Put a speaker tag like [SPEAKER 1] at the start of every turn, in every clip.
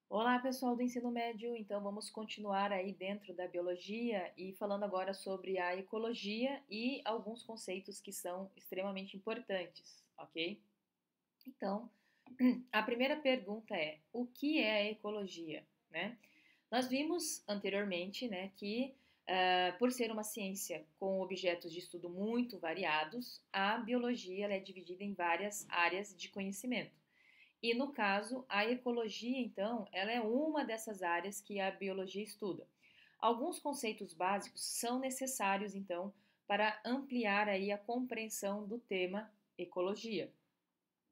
[SPEAKER 1] Olá, pessoal do ensino médio. Então, vamos continuar aí dentro da biologia e falando agora sobre a ecologia e alguns conceitos que são extremamente importantes, ok? Então, a primeira pergunta é: o que é a ecologia, né? Nós vimos anteriormente, né, que por ser uma ciência com objetos de estudo muito variados, a biologia ela é dividida em várias áreas de conhecimento. E no caso, a ecologia, então, ela é uma dessas áreas que a biologia estuda. Alguns conceitos básicos são necessários, então, para ampliar aí a compreensão do tema ecologia.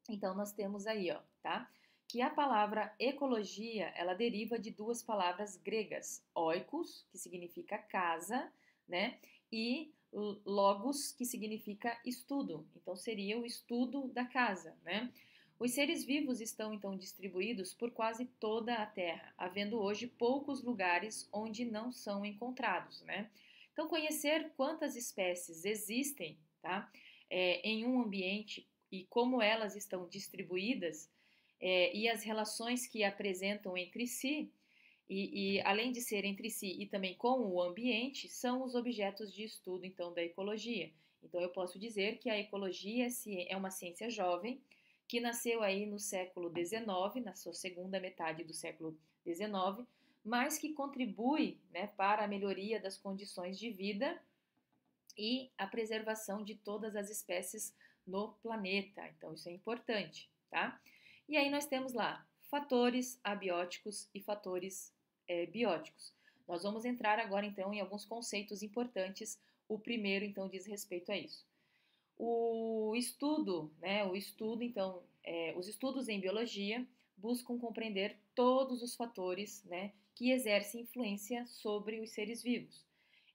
[SPEAKER 1] Então, nós temos aí, ó, tá? Que a palavra ecologia, ela deriva de duas palavras gregas, oikos, que significa casa, né? E logos, que significa estudo. Então, seria o estudo da casa, né? Os seres vivos estão então distribuídos por quase toda a Terra, havendo hoje poucos lugares onde não são encontrados, né? Então, conhecer quantas espécies existem, tá? Em um ambiente e como elas estão distribuídas e as relações que apresentam entre si, e além de ser entre si e também com o ambiente, são os objetos de estudo então da ecologia. Então eu posso dizer que a ecologia é uma ciência jovem que nasceu aí no século XIX, na sua segunda metade do século XIX, mas que contribui, né, para a melhoria das condições de vida e a preservação de todas as espécies no planeta. Então, isso é importante, tá? E aí nós temos lá fatores abióticos e fatores bióticos. Nós vamos entrar agora, então, em alguns conceitos importantes. O primeiro, então, diz respeito a isso. O estudo, né? Então, os estudos em biologia buscam compreender todos os fatores, né, que exercem influência sobre os seres vivos.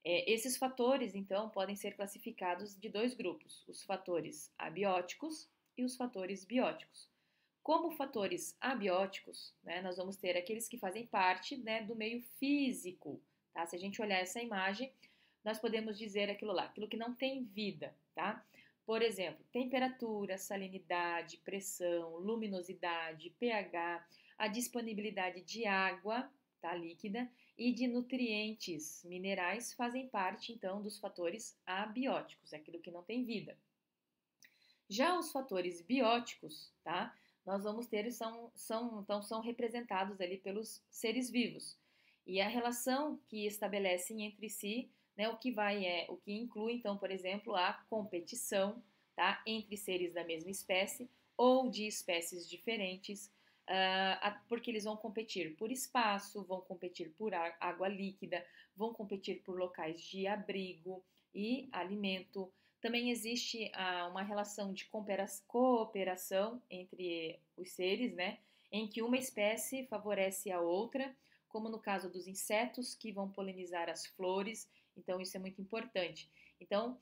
[SPEAKER 1] Esses fatores, então, podem ser classificados de dois grupos: os fatores abióticos e os fatores bióticos. Como fatores abióticos, né, nós vamos ter aqueles que fazem parte, né, do meio físico. Tá? Se a gente olhar essa imagem, nós podemos dizer aquilo lá, aquilo que não tem vida. Tá? Por exemplo, temperatura, salinidade, pressão, luminosidade, pH, a disponibilidade de água, tá, líquida, e de nutrientes minerais fazem parte, então, dos fatores abióticos, aquilo que não tem vida. Já os fatores bióticos, tá? Nós vamos ter, então, são representados ali pelos seres vivos. E a relação que estabelecem entre si, né, o que inclui, então, por exemplo, a competição, tá? Entre seres da mesma espécie ou de espécies diferentes, porque eles vão competir por espaço, vão competir por água líquida, vão competir por locais de abrigo e alimento. Também existe uma relação de cooperação entre os seres, né, em que uma espécie favorece a outra, como no caso dos insetos que vão polinizar as flores. Então, isso é muito importante. Então,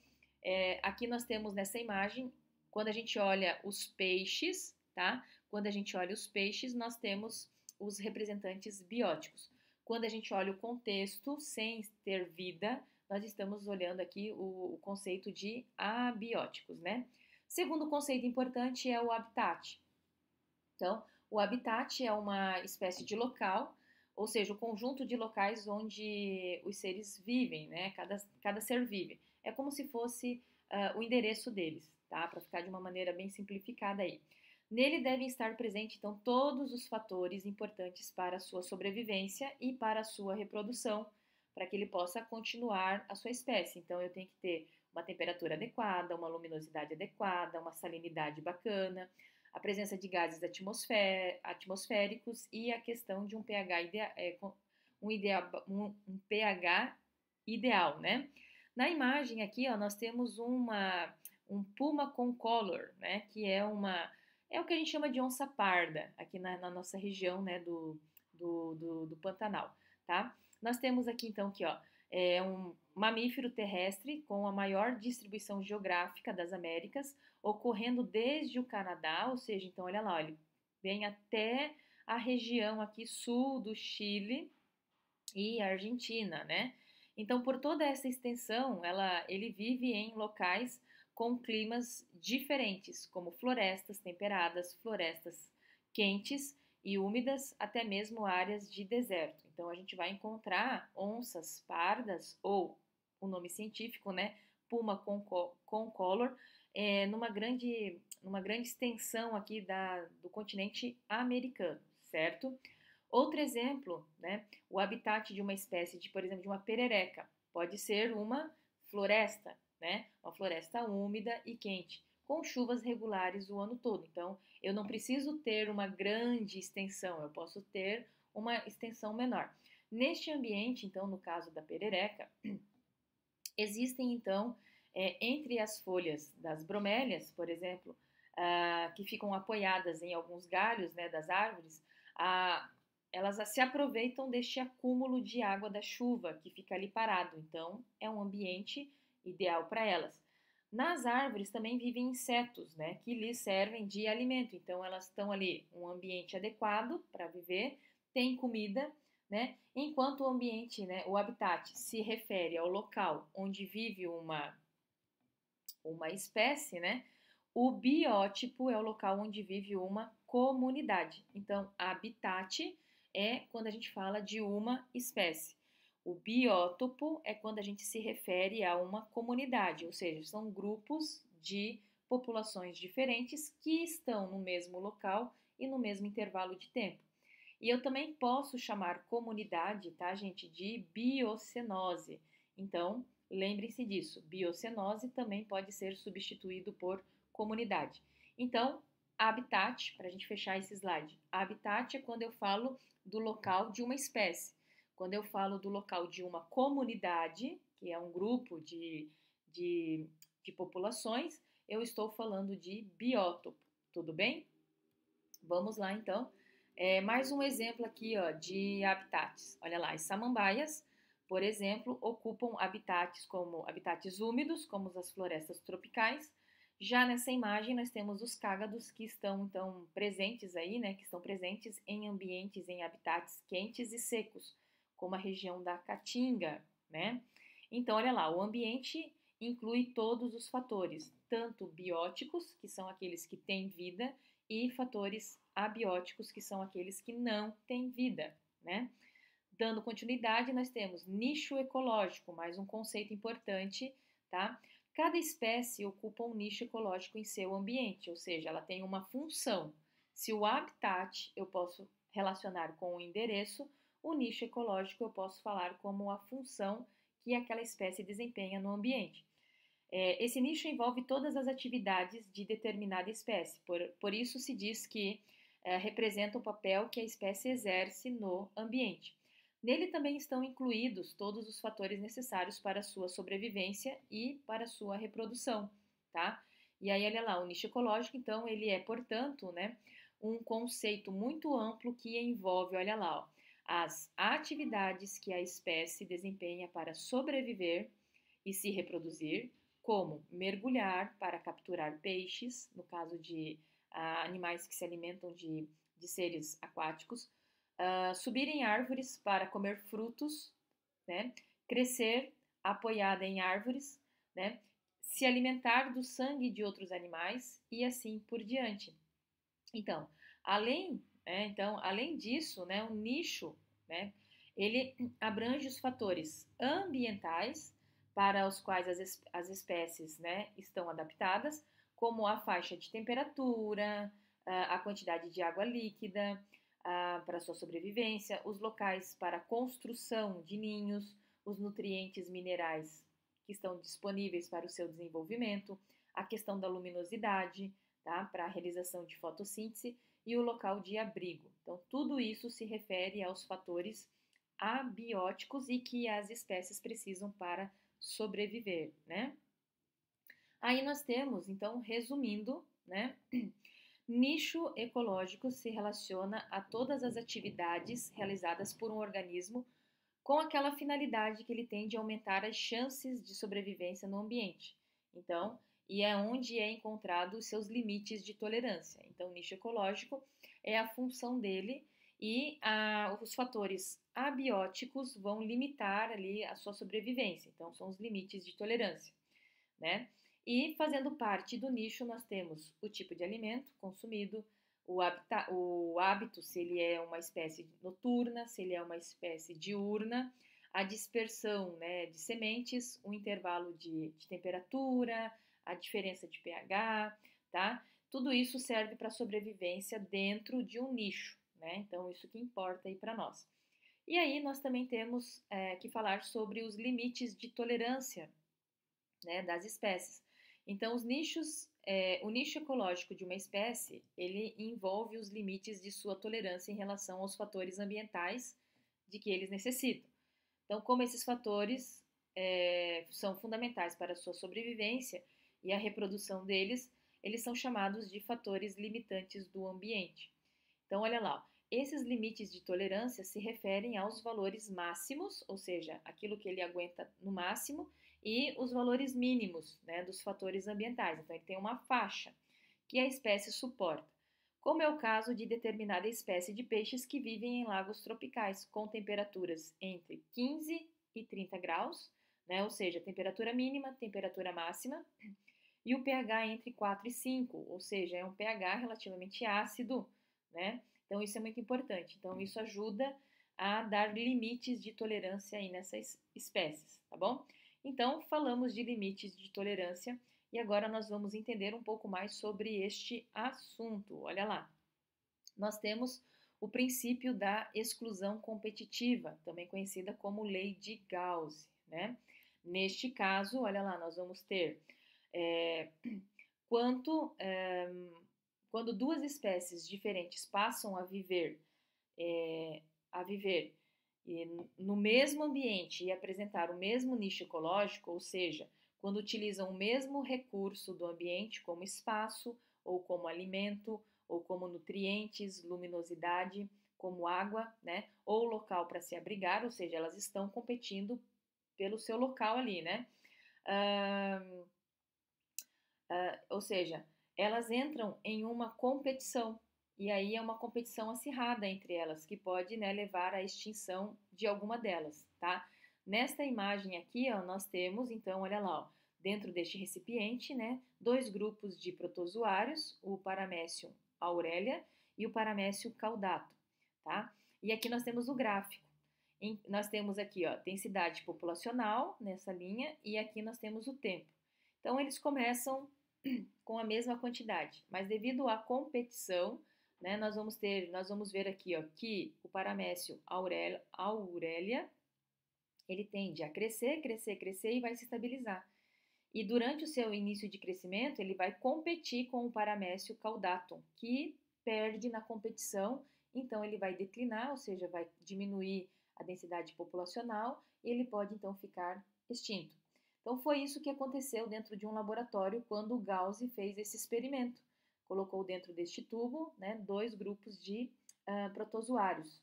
[SPEAKER 1] aqui nós temos nessa imagem, quando a gente olha os peixes, tá? Quando a gente olha os peixes, nós temos os representantes bióticos. Quando a gente olha o contexto sem ter vida, nós estamos olhando aqui o conceito de abióticos, né? Segundo conceito importante é o habitat. Então, o habitat é uma espécie de local, ou seja, o conjunto de locais onde os seres vivem, né? Cada ser vive. É como se fosse o endereço deles, tá? Para ficar de uma maneira bem simplificada aí. Nele devem estar presentes, então, todos os fatores importantes para a sua sobrevivência e para a sua reprodução, para que ele possa continuar a sua espécie. Então, eu tenho que ter uma temperatura adequada, uma luminosidade adequada, uma salinidade bacana, a presença de gases atmosféricos e a questão de um pH, um pH ideal, né? Na imagem aqui, ó, nós temos um puma concolor, né? Que é o que a gente chama de onça parda aqui na nossa região, né? Do Pantanal, tá? Nós temos aqui então que, ó, é um mamífero terrestre com a maior distribuição geográfica das Américas, ocorrendo desde o Canadá, ou seja, então olha lá, ele vem até a região aqui sul do Chile e Argentina, né? Então, por toda essa extensão, ele vive em locais com climas diferentes, como florestas temperadas, florestas quentes e úmidas, até mesmo áreas de deserto. Então, a gente vai encontrar onças pardas, ou o nome científico, né, Puma concolor, numa grande extensão aqui do continente americano, certo? Outro exemplo, né, o habitat de uma espécie de, por exemplo, de uma perereca, pode ser uma floresta, né, uma floresta úmida e quente, com chuvas regulares o ano todo. Então, eu não preciso ter uma grande extensão, eu posso ter uma extensão menor. Neste ambiente, então, no caso da perereca, existem, então, entre as folhas das bromélias, por exemplo, que ficam apoiadas em alguns galhos, né, das árvores, elas se aproveitam deste acúmulo de água da chuva que fica ali parado. Então, é um ambiente ideal para elas. Nas árvores também vivem insetos, né, que lhes servem de alimento. Então, elas estão ali, um ambiente adequado para viver, tem comida, né? Enquanto o ambiente, né, o habitat, se refere ao local onde vive uma espécie, né? O biótipo é o local onde vive uma comunidade. Então, habitat é quando a gente fala de uma espécie. O biótopo é quando a gente se refere a uma comunidade, ou seja, são grupos de populações diferentes que estão no mesmo local e no mesmo intervalo de tempo. E eu também posso chamar comunidade, tá, gente, de biocenose. Então, lembrem-se disso. Biocenose também pode ser substituído por comunidade. Então, habitat, para a gente fechar esse slide. Habitat é quando eu falo do local de uma espécie. Quando eu falo do local de uma comunidade, que é um grupo de, de populações, eu estou falando de biótopo. Tudo bem? Vamos lá, então. Mais um exemplo aqui, ó, de habitats. Olha lá, as samambaias, por exemplo, ocupam habitats como habitats úmidos, como as florestas tropicais. Já nessa imagem nós temos os cágados que estão então presentes aí, né, que estão presentes em ambientes, em habitats quentes e secos, como a região da Caatinga, né? Então, olha lá, o ambiente inclui todos os fatores, tanto bióticos, que são aqueles que têm vida, e fatores abióticos, que são aqueles que não têm vida, né? Dando continuidade, nós temos nicho ecológico, mais um conceito importante, tá? Cada espécie ocupa um nicho ecológico em seu ambiente, ou seja, ela tem uma função. Se o habitat eu posso relacionar com o endereço, o nicho ecológico eu posso falar como a função que aquela espécie desempenha no ambiente. Esse nicho envolve todas as atividades de determinada espécie, por isso se diz que representa o papel que a espécie exerce no ambiente. Nele também estão incluídos todos os fatores necessários para a sua sobrevivência e para a sua reprodução, tá? E aí, olha lá, o nicho ecológico, então, ele é, portanto, né, um conceito muito amplo que envolve, olha lá, ó, as atividades que a espécie desempenha para sobreviver e se reproduzir, como mergulhar para capturar peixes, no caso de animais que se alimentam de seres aquáticos, subir em árvores para comer frutos, né? Crescer apoiada em árvores, né? Se alimentar do sangue de outros animais e assim por diante. Então, além disso, né, o nicho, né, ele abrange os fatores ambientais para os quais as espécies, né, estão adaptadas, como a faixa de temperatura, a quantidade de água líquida para sua sobrevivência, os locais para a construção de ninhos, os nutrientes minerais que estão disponíveis para o seu desenvolvimento, a questão da luminosidade, tá, para a realização de fotossíntese e o local de abrigo. Então, tudo isso se refere aos fatores abióticos e que as espécies precisam para sobreviver, né? Aí nós temos, então, resumindo, né? Nicho ecológico se relaciona a todas as atividades realizadas por um organismo com aquela finalidade que ele tem de aumentar as chances de sobrevivência no ambiente. Então, e é onde é encontrado os seus limites de tolerância. Então, o nicho ecológico é a função dele e os fatores abióticos vão limitar ali a sua sobrevivência. Então, são os limites de tolerância, né? E fazendo parte do nicho, nós temos o tipo de alimento consumido, o hábito, se ele é uma espécie noturna, se ele é uma espécie diurna, a dispersão, né, de sementes, o intervalo de temperatura, a diferença de pH, tá? Tudo isso serve para a sobrevivência dentro de um nicho, né? Então, isso que importa aí para nós. E aí, nós também temos que falar sobre os limites de tolerância, né, das espécies. Então, o nicho ecológico de uma espécie, ele envolve os limites de sua tolerância em relação aos fatores ambientais de que eles necessitam. Então, como esses fatores são fundamentais para a sua sobrevivência e a reprodução deles, eles são chamados de fatores limitantes do ambiente. Então, olha lá, esses limites de tolerância se referem aos valores máximos, ou seja, aquilo que ele aguenta no máximo, e os valores mínimos, né, dos fatores ambientais. Então, ele tem uma faixa que a espécie suporta, como é o caso de determinada espécie de peixes que vivem em lagos tropicais, com temperaturas entre 15 e 30 graus, né, ou seja, temperatura mínima, temperatura máxima, e o pH entre 4 e 5, ou seja, é um pH relativamente ácido, né? Então, isso é muito importante. Então, isso ajuda a dar limites de tolerância aí nessas espécies, tá bom? Então, falamos de limites de tolerância e agora nós vamos entender um pouco mais sobre este assunto. Olha lá. Nós temos o princípio da exclusão competitiva, também conhecida como lei de Gauss, né? Neste caso, olha lá, nós vamos ter é, quanto, quando duas espécies diferentes passam é, a viver no mesmo ambiente e apresentar o mesmo nicho ecológico, ou seja, quando utilizam o mesmo recurso do ambiente, como espaço, ou como alimento, ou como nutrientes, luminosidade, como água, né? Ou local para se abrigar, ou seja, elas estão competindo pelo seu local ali, né? Uh, ou seja, elas entram em uma competição, e aí é uma competição acirrada entre elas, que pode, né, levar à extinção de alguma delas, tá? Nesta imagem aqui, ó, nós temos, então, olha lá, ó, dentro deste recipiente, né, dois grupos de protozoários, o Paramécium aurelia e o Paramécium caudato, tá? E aqui nós temos o gráfico. Nós temos aqui, ó, densidade populacional nessa linha, e aqui nós temos o tempo. Então, eles começam com a mesma quantidade, mas devido à competição, né, nós vamos ver aqui, ó, que o Paramécio aurelia, ele tende a crescer, crescer, crescer e vai se estabilizar. E durante o seu início de crescimento, ele vai competir com o Paramécio caudatum, que perde na competição, então ele vai declinar, ou seja, vai diminuir a densidade populacional e ele pode então ficar extinto. Então foi isso que aconteceu dentro de um laboratório quando o Gauss fez esse experimento. Colocou dentro deste tubo, né, dois grupos de protozoários.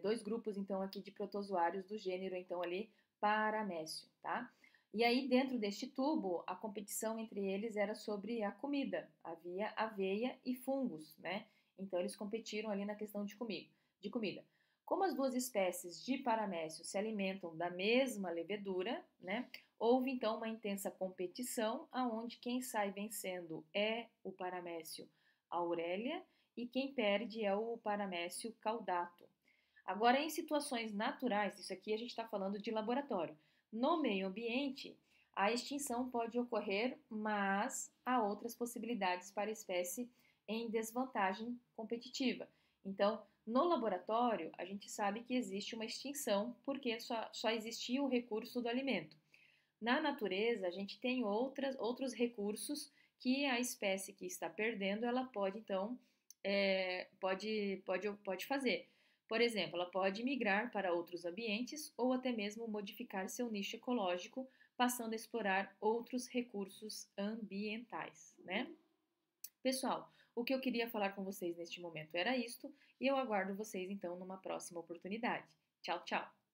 [SPEAKER 1] Dois grupos então aqui de protozoários do gênero então ali Paramécio, tá? E aí dentro deste tubo a competição entre eles era sobre a comida. Havia aveia e fungos, né? Então eles competiram ali na questão de comida. Como as duas espécies de paramécio se alimentam da mesma levedura, né? Houve então uma intensa competição, aonde quem sai vencendo é o Paramécio aurelia e quem perde é o Paramécio caudato. Agora, em situações naturais, isso aqui a gente está falando de laboratório. No meio ambiente, a extinção pode ocorrer, mas há outras possibilidades para a espécie em desvantagem competitiva. Então, no laboratório, a gente sabe que existe uma extinção porque só existia o recurso do alimento. Na natureza, a gente tem outros recursos que a espécie que está perdendo, ela pode, então, pode fazer. Por exemplo, ela pode migrar para outros ambientes ou até mesmo modificar seu nicho ecológico, passando a explorar outros recursos ambientais, né? Pessoal, o que eu queria falar com vocês neste momento era isto, e eu aguardo vocês então numa próxima oportunidade. Tchau, tchau!